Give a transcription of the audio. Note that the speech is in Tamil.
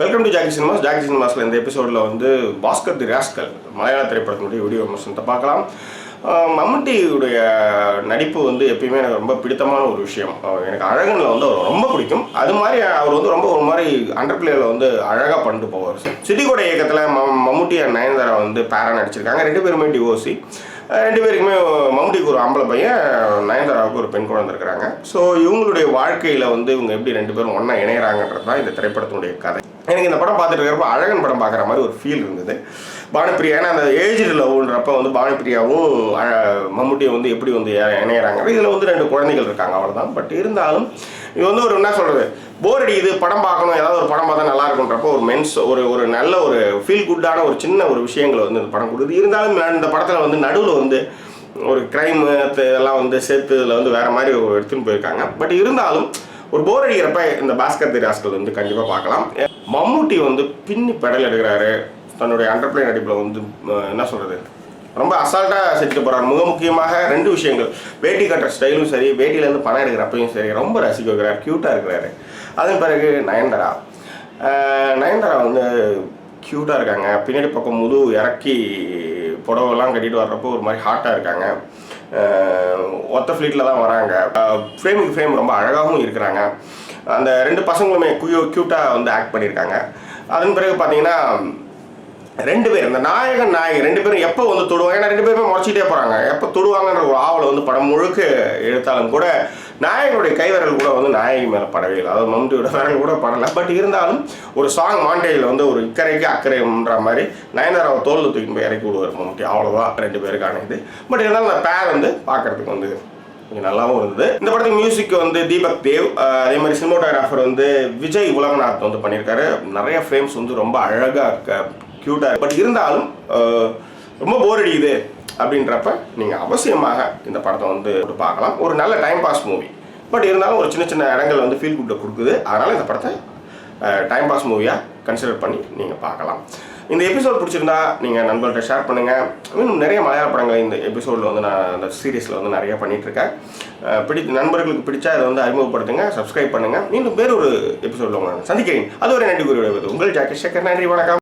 Welcome to Jackie cinemas. Jackie சினிமாஸில் இந்த எபிசோடில் வந்து பாஸ்கர் தி ராஸ்கல் மலையாள திரைப்படத்தினுடைய வீடியோ விமர்சனத்தை பார்க்கலாம். மம்முட்டியுடைய நடிப்பு வந்து எப்பயுமே எனக்கு ரொம்ப பிடித்தமான ஒரு விஷயம். எனக்கு அழகனில் வந்து அவர் ரொம்ப பிடிக்கும். அது மாதிரி அவர் வந்து ரொம்ப ஒரு மாதிரி அண்டர் பிளேயில் வந்து அழகாக பண்ணிட்டு போவார். சிட்டிகோட இயக்கத்தில் மம்முட்டி நயன்தாரா வந்து பேரா நடிச்சிருக்காங்க. 2 பேருமே டிவோர்சி. 2 பேருக்குமே மம்முட்டிக்கு ஒரு ஆம்பளை பையன், நயன்தாராவுக்கு ஒரு பெண் குழந்தை இருக்கிறாங்க. ஸோ இவங்களுடைய வாழ்க்கையில் வந்து இவங்க எப்படி 2 பேரும் ஒன்றா இணைகிறாங்கன்றது தான் இந்த திரைப்படத்தினுடைய கதை. எனக்கு இந்த படம் பார்த்துட்டு இருக்கிறப்ப அழகன் படம் பார்க்குற மாதிரி ஒரு ஃபீல் இருந்தது. பானுப்பிரியா, ஏன்னா அந்த ஏஜ் லவ்ன்றப்ப வந்து பானுப்பிரியாவும் மம்முட்டியை வந்து எப்படி வந்து இணையிறாங்க. இதில் வந்து 2 குழந்தைகள் இருக்காங்க, அவ்வளோதான். பட் இருந்தாலும் இது வந்து ஒரு என்ன சொல்கிறது, போர் அடிக்குது, படம் பார்க்கணும், ஏதாவது ஒரு படம் பார்த்தா நல்லா இருக்குன்றப்போ ஒரு நல்ல ஒரு ஃபீல் குட்டான ஒரு சின்ன ஒரு விஷயங்களை வந்து இந்த படம் கொடுக்குது. இருந்தாலும் இந்த படத்தில் வந்து நடுவில் வந்து ஒரு க்ரைமு இதெல்லாம் வந்து சேர்த்து இதில் வந்து வேறு மாதிரி எடுத்துன்னு போயிருக்காங்க. பட் இருந்தாலும் ஒரு போர் அடிக்கிறப்ப இந்த பாஸ்கர் தி ராஸ்கல் வந்து கண்டிப்பாக பார்க்கலாம். மம்முட்டி வந்து பின்னி பெடல் எடுக்கிறாரு. தன்னுடைய அண்டர்பிளே நடிப்பில் வந்து என்ன சொல்கிறது, ரொம்ப அசால்ட்டாக செஞ்சுட்டு போகிறார். முக்கியமாக 2 விஷயங்கள், வேட்டி கட்டுற ஸ்டைலும் சரி, வேட்டியிலேருந்து பணம் எடுக்கிறப்பையும் சரி, ரொம்ப ரசிக்க வைக்கிறார், க்யூட்டாக இருக்கிறாரு. அதன் பிறகு நயன்தாரா வந்து க்யூட்டாக இருக்காங்க. பின்னாடி பக்கம் முது இறக்கி புடவெல்லாம் கட்டிட்டு வர்றப்போ ஒரு மாதிரி ஹாட்டாக இருக்காங்க. ஒத்த ஃப்ளீட்டில் தான் வராங்க. ஃப்ரேமுக்கு ஃப்ரேம் ரொம்ப அழகாகவும் இருக்கிறாங்க. அந்த 2 பசங்களுமே க்யூட்டாக வந்து ஆக்ட் பண்ணியிருக்காங்க. அதன் பிறகு பார்த்தீங்கன்னா 2 பேர், இந்த நாயகன் நாயகி 2 பேரும் எப்போ வந்து தொடுவாங்க, ஏன்னா 2 பேருமே முறைச்சிட்டே போகிறாங்க. எப்போ தொடுவாங்கன்ற ஒரு ஆவலை வந்து படம் முழுக்க எடுத்தாலும் கூட நாயகனுடைய கைவிரல் கூட வந்து நாயகி மேலே படவே இல்லை. அதாவது மம்முட்டியோட விரல் கூட படலை. பட் இருந்தாலும் ஒரு சாங் மாண்டேஜில் வந்து ஒரு இக்கரைக்கு அக்கறைன்ற மாதிரி நயன்தாராவை தோளில் தூக்கிட்டு போய் இறக்கி விடுவார் மம்முட்டி. அவ்வளோதான் 2 பேருக்கான இது. பட் இருந்தாலும் அந்த பேர் வந்து பார்க்குறதுக்கு வந்து கொஞ்சம் நல்லாவும் இருந்தது. இந்த படத்துக்கு மியூசிக் வந்து தீபக் தேவ், அதே மாதிரி சினிமோட்டோகிராஃபர் வந்து விஜய் உலகநாத் வந்து பண்ணியிருக்காரு. நிறைய ஃப்ரேம்ஸ் வந்து ரொம்ப அழகாக க்யூட்டாக. பட் இருந்தாலும் ரொம்ப போர் அடிக்குது அப்படின்றப்ப நீங்கள் அவசியமாக இந்த படத்தை வந்து பார்க்கலாம். ஒரு நல்ல டைம் பாஸ் மூவி. பட் இருந்தாலும் ஒரு சின்ன சின்ன இடங்கள் வந்து ஃபீல் குட்டை கொடுக்குது. அதனால் இந்த படத்தை டைம் பாஸ் மூவியாக கன்சிடர் பண்ணி நீங்கள் பார்க்கலாம். இந்த எபிசோட் பிடிச்சிருந்தா நீங்கள் நண்பர்கள்ட்ட ஷேர் பண்ணுங்கள். இன்னும் நிறைய மலையாள படங்கள் இந்த எபிசோடில் வந்து நான் அந்த சீரீஸில் வந்து நிறையா பண்ணிகிட்ருக்கேன். நண்பர்களுக்கு பிடிச்சா இதை வந்து அறிமுகப்படுத்துங்க, சப்ஸ்கிரைப் பண்ணுங்கள். இன்னும் வேறு ஒரு எபிசோடில் உங்களை சந்திக்கிறேன். அது ஒரு நன்றி கூறிய உங்கள் ஜாக்கி சேகர். நன்றி, வணக்கம்.